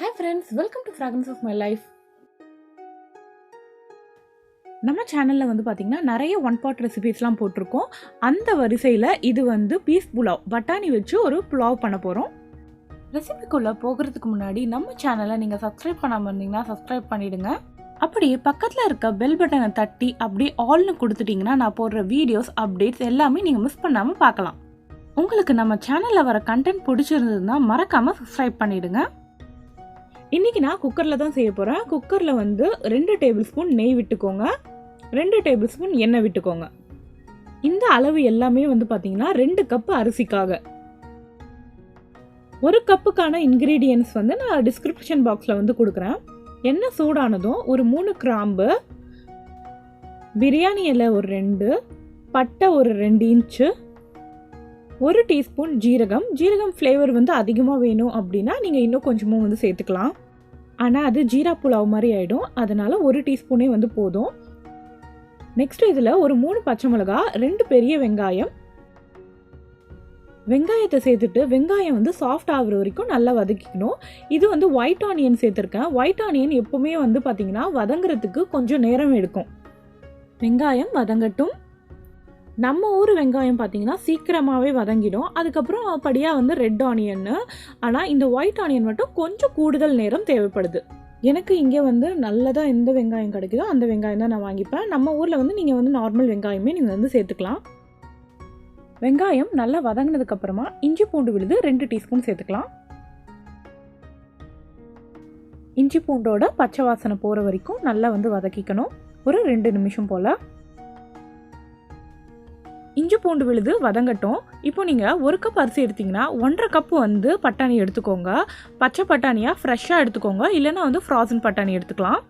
Hi friends, welcome to Fragrance of My Life. நம்ம சேனலில் பார்த்தீங்கன்னா நிறைய ஒன் பாட் ரெசிபீஸ்லாம் போட்டிருக்கோம். அந்த வரிசையில் இது பீஸ் புலாவ் பட்டாணி வச்சு ஒரு புலாவ் பண்ண போகிறோம். ரெசிபிக்குள்ளே போகிறதுக்கு முன்னாடி நம்ம சேனலை நீங்கள் சப்ஸ்கிரைப் பண்ணாமல் இருந்தீங்கன்னா சப்ஸ்கிரைப் பண்ணிவிடுங்க. அப்படியே பக்கத்தில் இருக்க பெல் பட்டனை தட்டி அப்படியே ஆல்னு கொடுத்துட்டிங்கன்னா நான் போடுற வீடியோஸ் அப்டேட்ஸ் எல்லாமே நீங்கள் மிஸ் பண்ணாமல் பார்க்கலாம். உங்களுக்கு நம்ம சேனலில் வர கண்டென்ட் பிடிச்சிருந்ததுன்னா மறக்காமல் சப்ஸ்கிரைப் பண்ணிவிடுங்க. இன்றைக்கி நான் குக்கரில் தான் செய்ய போகிறேன். குக்கரில் 2 டேபிள் ஸ்பூன் நெய் விட்டுக்கோங்க, 2 டேபிள் ஸ்பூன் எண்ணெய் விட்டுக்கோங்க. இந்த அளவு எல்லாமே பார்த்தீங்கன்னா 2 கப்பு அரிசிக்காக. 1 கப்புக்கான இன்க்ரீடியன்ஸ் நான் டிஸ்கிரிப்ஷன் பாக்ஸில் கொடுக்குறேன். எண்ணெய் சூடானதும் ஒரு 3 கிராம்பு, பிரியாணி இலை ஒரு 2, பட்டை ஒரு 2 இன்ச்சு, 1 டீஸ்பூன் ஜீரகம். ஜீரகம் ஃப்ளேவர் அதிகமாக வேணும் அப்படின்னா நீங்கள் இன்னும் கொஞ்சமாக சேர்த்துக்கலாம். ஆனால் அது ஜீரா புலாவ் மாதிரி ஆகிடும், அதனால் 1 டீஸ்பூனே போதும். நெக்ஸ்ட் இதில் ஒரு 3 பச்சை மிளகா, 2 பெரிய வெங்காயம். வெங்காயத்தை சேர்த்துட்டு வெங்காயம் சாஃப்ட் ஆகுற வரைக்கும் நல்லா வதக்கிக்கணும். இது ஒயிட் ஆனியன் சேர்த்துருக்கேன். ஒயிட் ஆனியன் எப்போவுமே பார்த்தீங்கன்னா வதங்குறதுக்கு கொஞ்சம் நேரம் எடுக்கும். வெங்காயம் வதங்கட்டும். நம்ம ஊர் வெங்காயம் பார்த்தீங்கன்னா சீக்கிரமாகவே வதங்கிடும். அதுக்கப்புறம் படியாக ரெட் ஆனியன்னு. ஆனால் இந்த ஒயிட் ஆனியன் மட்டும் கொஞ்சம் கூடுதல் நேரம் தேவைப்படுது. எனக்கு இங்கே நல்லதாக எந்த வெங்காயம் கிடைக்குதோ அந்த வெங்காயம் தான் நான் வாங்கிப்பேன். நம்ம ஊரில் நீங்கள் நார்மல் வெங்காயமே நீங்கள் சேர்த்துக்கலாம். வெங்காயம் நல்லா வதங்கினதுக்கப்புறமா இஞ்சி பூண்டு விழுது 2 டீஸ்பூன் சேர்த்துக்கலாம். இஞ்சி பூண்டோட பச்சை வாசனை போகிற வரைக்கும் நல்லா வதக்கிக்கணும், ஒரு 2 நிமிஷம் போல். இஞ்சி பூண்டு விழுது வதங்கட்டும். இப்போ நீங்கள் 1 கப் அரிசி எடுத்திங்கன்னா 1.5 கப்பு பட்டாணி எடுத்துக்கோங்க. பச்சை பட்டாணியாக ஃப்ரெஷ்ஷாக எடுத்துக்கோங்க, இல்லைன்னா ஃப்ராசன் பட்டாணி எடுத்துக்கலாம்.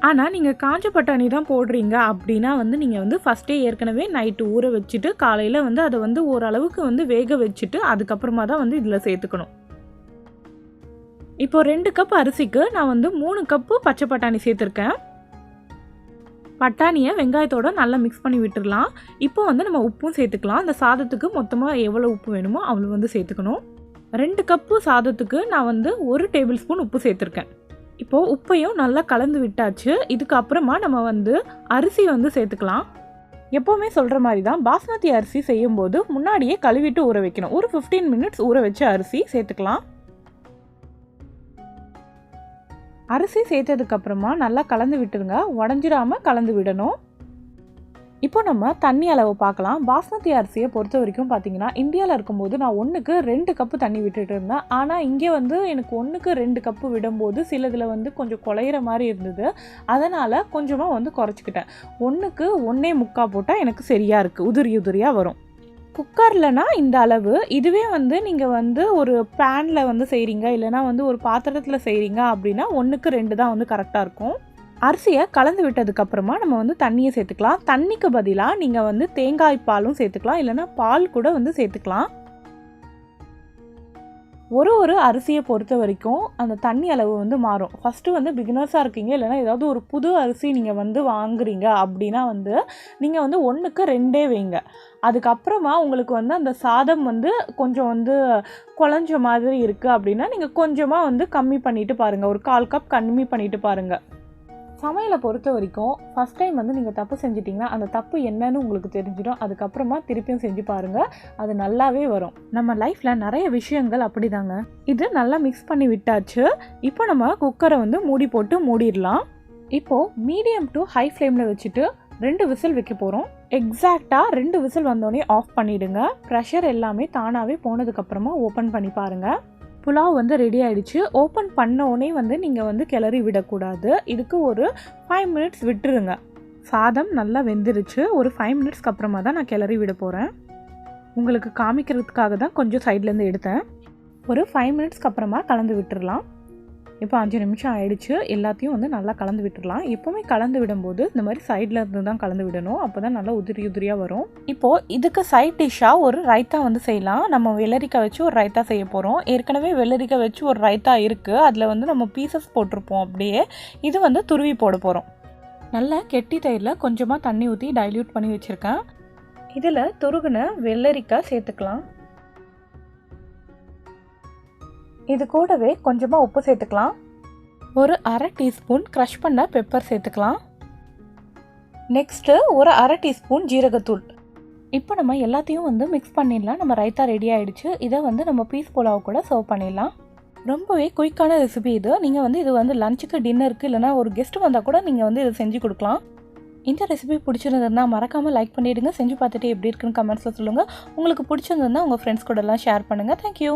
ஆனால் நீங்கள் காஞ்ச பட்டாணி தான் போடுறீங்க அப்படின்னா நீங்கள் ஃபஸ்ட்டே ஏற்கனவே நைட்டு ஊற வச்சுட்டு காலையில் அதை ஓரளவுக்கு வேக வச்சுட்டு அதுக்கப்புறமா தான் இதில் சேர்த்துக்கணும். இப்போ 2 கப் அரிசிக்கு நான் 3 கப்பு பச்சை பட்டாணி சேர்த்துருக்கேன். பட்டாணியை வெங்காயத்தோடு நல்லா மிக்ஸ் பண்ணி விட்டுடலாம். இப்போ நம்ம உப்பும் சேர்த்துக்கலாம். அந்த சாதத்துக்கு மொத்தமாக எவ்வளோ உப்பு வேணுமோ அவ்வளோ சேர்த்துக்கணும். 2 கப்பு சாதத்துக்கு நான் 1 டேபிள் ஸ்பூன் உப்பு சேர்த்துருக்கேன். இப்போது உப்பையும் நல்லா கலந்து விட்டாச்சு. இதுக்கப்புறமா நம்ம அரிசி சேர்த்துக்கலாம். எப்போவுமே சொல்கிற மாதிரி தான் பாஸ்மதி அரிசி செய்யும்போது முன்னாடியே கழுவிட்டு ஊற வைக்கணும். ஒரு 15 மினிட்ஸ் ஊற வச்ச அரிசி சேர்த்துக்கலாம். அரிசி சேர்த்ததுக்கப்புறமா நல்லா கலந்து விட்டுருங்க, உடஞ்சிடாமல் கலந்து விடணும். இப்போ நம்ம தண்ணி அளவு பார்க்கலாம். பாஸ்மதி அரிசியை பொறுத்த வரைக்கும் பார்த்தீங்கன்னா இந்தியாவில் இருக்கும்போது நான் 1க்கு 2 கப்பு தண்ணி விட்டுட்டு இருந்தேன். ஆனால் இங்கே எனக்கு 1க்கு 2 கப்பு விடும்போது சிலதில் கொஞ்சம் குழையிற மாதிரி இருந்தது. அதனால் கொஞ்சமாக குறைச்சிக்கிட்டேன். 1க்கு 1.25 போட்டால் எனக்கு சரியாக இருக்குது, உதிரி உதிரியாக வரும். குக்கர்லனா இந்த அளவு. இதுவே நீங்கள் ஒரு பேனில் செய்கிறீங்க, இல்லைனா ஒரு பாத்திரத்தில் செய்கிறீங்க அப்படின்னா 1க்கு 2 தான் கரெக்டாக இருக்கும். அரிசியை கலந்து விட்டதுக்கப்புறமா நம்ம தண்ணியை சேர்த்துக்கலாம். தண்ணிக்கு பதிலாக நீங்கள் தேங்காய் பாலும் சேர்த்துக்கலாம், இல்லைனா பால் கூட சேர்த்துக்கலாம். ஒரு அரிசியை பொறுத்த வரைக்கும் அந்த தண்ணி அளவு மாறும். ஃபஸ்ட்டு பிகினர்ஸாக இருக்கீங்க, இல்லைனா ஏதாவது ஒரு புது அரிசி நீங்கள் வாங்குறீங்க அப்படின்னா நீங்கள் 1க்கு 2 வைங்க. அதுக்கப்புறமா உங்களுக்கு அந்த சாதம் கொஞ்சம் குழஞ்ச மாதிரி இருக்குது அப்படின்னா நீங்கள் கொஞ்சமாக கம்மி பண்ணிவிட்டு பாருங்கள். ஒரு 1/4 கப் கம்மி பண்ணிவிட்டு பாருங்கள். சமையலை பொறுத்த வரைக்கும் ஃபஸ்ட் டைம் நீங்கள் தப்பு செஞ்சிட்டிங்கன்னா அந்த தப்பு என்னன்னு உங்களுக்கு தெரிஞ்சிடும். அதுக்கப்புறமா திருப்பியும் செஞ்சு பாருங்கள், அது நல்லாவே வரும். நம்ம லைஃப்பில் நிறைய விஷயங்கள் அப்படி தாங்க. இது நல்லா மிக்ஸ் பண்ணி விட்டாச்சு. இப்போ நம்ம குக்கரை மூடி போட்டு மூடிடலாம். இப்போது மீடியம் டு ஹை ஃப்ளேமில் வச்சுட்டு 2 விசில் வைக்க போகிறோம். எக்ஸாக்டாக 2 விசில் வந்தோடனே ஆஃப் பண்ணிவிடுங்க. ப்ரெஷர் எல்லாமே தானாகவே போனதுக்கப்புறமா ஓப்பன் பண்ணி பாருங்கள். புலாவ் ரெடி ஆகிடுச்சு. ஓப்பன் பண்ணோடனே நீங்கள் கிளறி விடக்கூடாது. இதுக்கு ஒரு 5 மினிட்ஸ் விட்டுருங்க. சாதம் நல்லா வெந்துருச்சு. ஒரு 5 மினிட்ஸ்க்கு அப்புறமா தான் நான் கிளறி விட போகிறேன். உங்களுக்கு காமிக்கிறதுக்காக தான் கொஞ்சம் சைட்லேருந்து எடுத்தேன். ஒரு 5 மினிட்ஸ்க்கு அப்புறமா கலந்து விட்டுடலாம். இப்போ 5 நிமிஷம் ஆயிடுச்சு. எல்லாத்தையும் நல்லா கலந்து விட்டுடலாம். எப்போவுமே கலந்து விடும்போது இந்த மாதிரி சைடில் இருந்து தான் கலந்து விடணும், அப்போ தான் நல்லா உதிரி உதிரியாக வரும். இப்போது இதுக்கு சைட் டிஷ்ஷாக ஒரு ரைத்தா செய்யலாம். நம்ம வெள்ளரிக்காய் வச்சு ஒரு ரைத்தா செய்ய போகிறோம். ஏற்கனவே வெள்ளரிக்காய் வச்சு ஒரு ரைத்தா இருக்குது, அதில் நம்ம பீசஸ் போட்டிருப்போம். அப்படியே இது துருவி போட போகிறோம். நல்லா கெட்டி தயிரில் கொஞ்சமாக தண்ணி ஊற்றி டைல்யூட் பண்ணி வச்சுருக்கேன். இதில் துருகுன வெள்ளரிக்காய் சேர்த்துக்கலாம். இது கூடவே கொஞ்சமாக உப்பு சேர்த்துக்கலாம். ஒரு அரை டீஸ்பூன் க்ரஷ் பண்ண பெப்பர் சேர்த்துக்கலாம். நெக்ஸ்ட்டு ஒரு அரை டீஸ்பூன் ஜீரகத்தூள். இப்போ நம்ம எல்லாத்தையும் வந்து மிக்ஸ் பண்ணிடலாம். நம்ம ரைத்தா ரெடி ஆகிடுச்சு. இதை வந்து நம்ம பீஸ் புலாவ் கூட சர்வ் பண்ணிடலாம். ரொம்பவே குயிக்கான ரெசிபி இது. நீங்கள் வந்து இது வந்து லஞ்சுக்கு, டின்னருக்கு, இல்லைனா ஒரு கெஸ்ட்டு வந்தால் கூட நீங்கள் வந்து இதை செஞ்சு கொடுக்கலாம். இந்த ரெசிபி பிடிச்சிருந்ததுன்னா மறக்காமல் லைக் பண்ணிவிடுங்க. செஞ்சு பார்த்துட்டு எப்படி இருக்குன்னு கமெண்ட்ஸில் சொல்லுங்கள். உங்களுக்கு பிடிச்சிருந்ததுன்னா உங்கள் ஃப்ரெண்ட்ஸ் கூடலாம் ஷேர் பண்ணுங்கள். தேங்க்யூ.